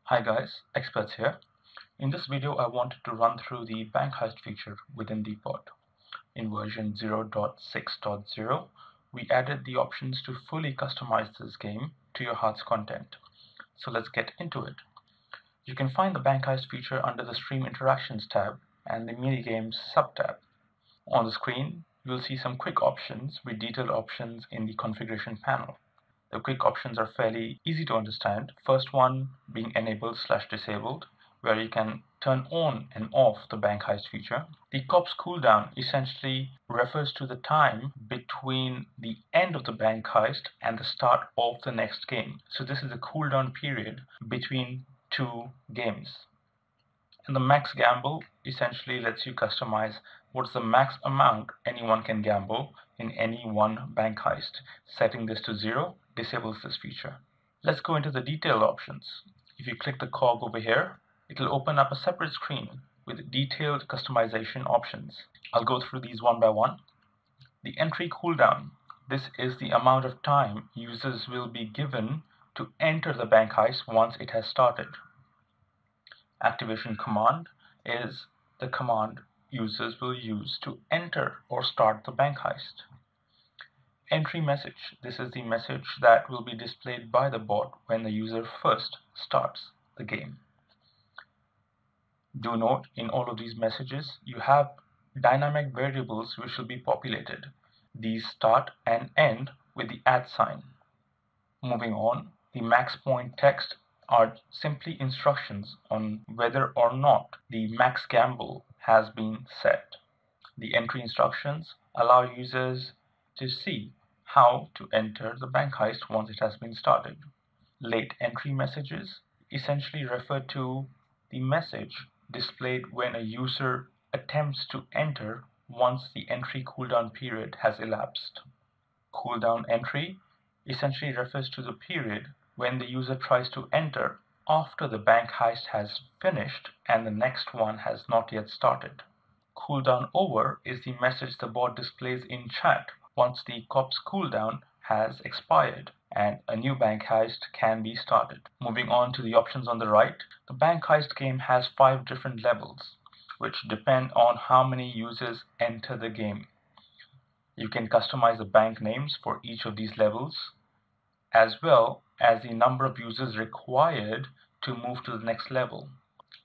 Hi guys, Experts here. In this video I wanted to run through the BankHeist feature within DeepBot. In version 0.6.0, we added the options to fully customize this game to your heart's content. So let's get into it. You can find the BankHeist feature under the Stream Interactions tab and the Minigames sub-tab. On the screen, you'll see some quick options with detailed options in the configuration panel. The quick options are fairly easy to understand. First one being enabled/disabled, where you can turn on and off the BankHeist feature. The COPS cooldown essentially refers to the time between the end of the BankHeist and the start of the next game. So this is a cooldown period between two games. And the max gamble essentially lets you customize what's the max amount anyone can gamble in any one bank heist. Setting this to 0 disables this feature. Let's go into the detailed options. If you click the cog over here, it'll open up a separate screen with detailed customization options. I'll go through these one by one. The entry cooldown. This is the amount of time users will be given to enter the bank heist once it has started. Activation command is the command users will use to enter or start the bank heist. Entry message. This is the message that will be displayed by the bot when the user first starts the game. Do note, in all of these messages, you have dynamic variables which will be populated. These start and end with the @ sign. Moving on, the max point text are simply instructions on whether or not the max gamble has been set. The entry instructions allow users to see how to enter the bank heist once it has been started. Late entry messages essentially refer to the message displayed when a user attempts to enter once the entry cooldown period has elapsed. Cooldown entry essentially refers to the period when the user tries to enter after the bank heist has finished and the next one has not yet started. Cooldown over is the message the bot displays in chat once the COPS cooldown has expired and a new bank heist can be started. Moving on to the options on the right, the bank heist game has 5 different levels, which depend on how many users enter the game. You can customize the bank names for each of these levels, as well as the number of users required to move to the next level.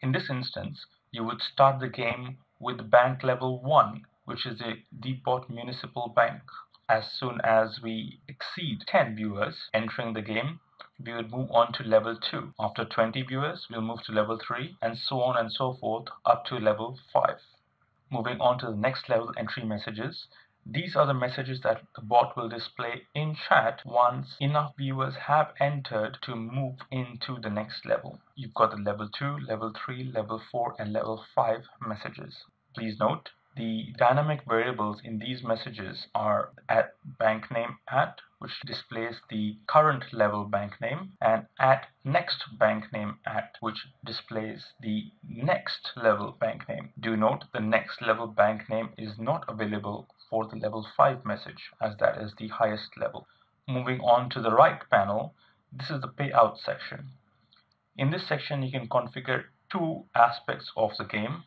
In this instance, you would start the game with bank level 1, which is a DeepBot municipal bank. As soon as we exceed 10 viewers entering the game, we would move on to level 2. After 20 viewers, we'll move to level 3, and so on and so forth up to level 5. Moving on to the next level entry messages. These are the messages that the bot will display in chat once enough viewers have entered to move into the next level. You've got the level 2, level 3, level 4, and level 5 messages. Please note, the dynamic variables in these messages are @bankname @, which displays the current level bank name, and @nextBankName @, which displays the next level bank name. Do note the next level bank name is not available for the level 5 message, as that is the highest level. Moving on to the right panel, this is the Payout section. In this section, you can configure 2 aspects of the game.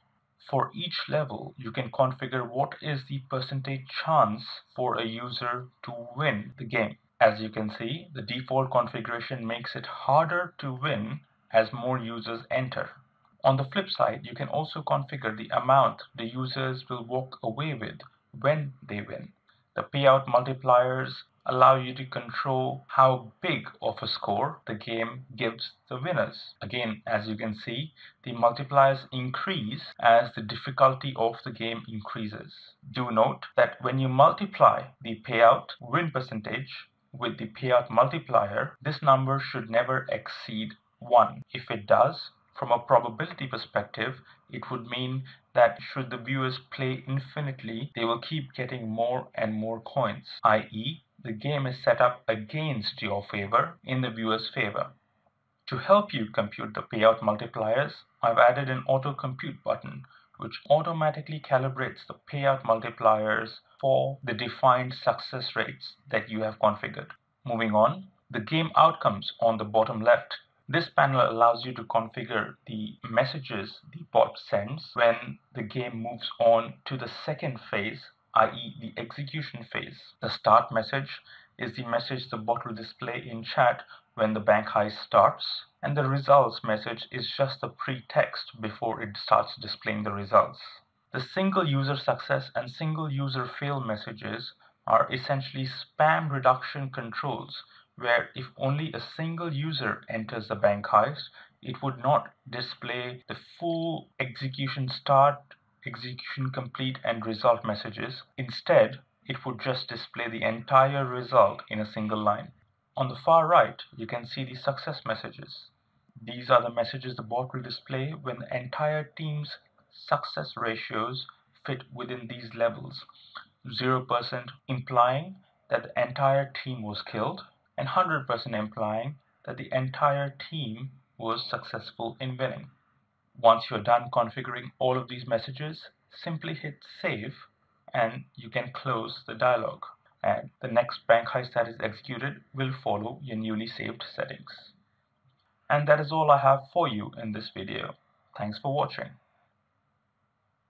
For each level, you can configure what is the percentage chance for a user to win the game. As you can see, the default configuration makes it harder to win as more users enter. On the flip side, you can also configure the amount the users will walk away with when they win. The payout multipliers allow you to control how big of a score the game gives the winners. Again, as you can see, the multipliers increase as the difficulty of the game increases. Do note that when you multiply the payout win percentage with the payout multiplier, this number should never exceed 1. If it does, from a probability perspective, it would mean that should the viewers play infinitely, they will keep getting more and more coins, i.e., the game is set up against your favor in the viewer's favor. To help you compute the payout multipliers, I've added an auto compute button, which automatically calibrates the payout multipliers for the defined success rates that you have configured. Moving on, the game outcomes on the bottom left This panel allows you to configure the messages the bot sends when the game moves on to the second phase, i.e. the execution phase. The start message is the message the bot will display in chat when the bank heist starts, and the results message is just the pretext before it starts displaying the results. The single user success and single user fail messages are essentially spam reduction controls, where if only a single user enters the bank heist, it would not display the full execution start, execution complete, and result messages. Instead, it would just display the entire result in a single line. On the far right, you can see the success messages. These are the messages the bot will display when the entire team's success ratios fit within these levels. 0% implying that the entire team was killed, and 100% implying that the entire team was successful in winning. Once you're done configuring all of these messages, simply hit save and you can close the dialog. And the next bank heist that is executed will follow your newly saved settings. And that is all I have for you in this video. Thanks for watching.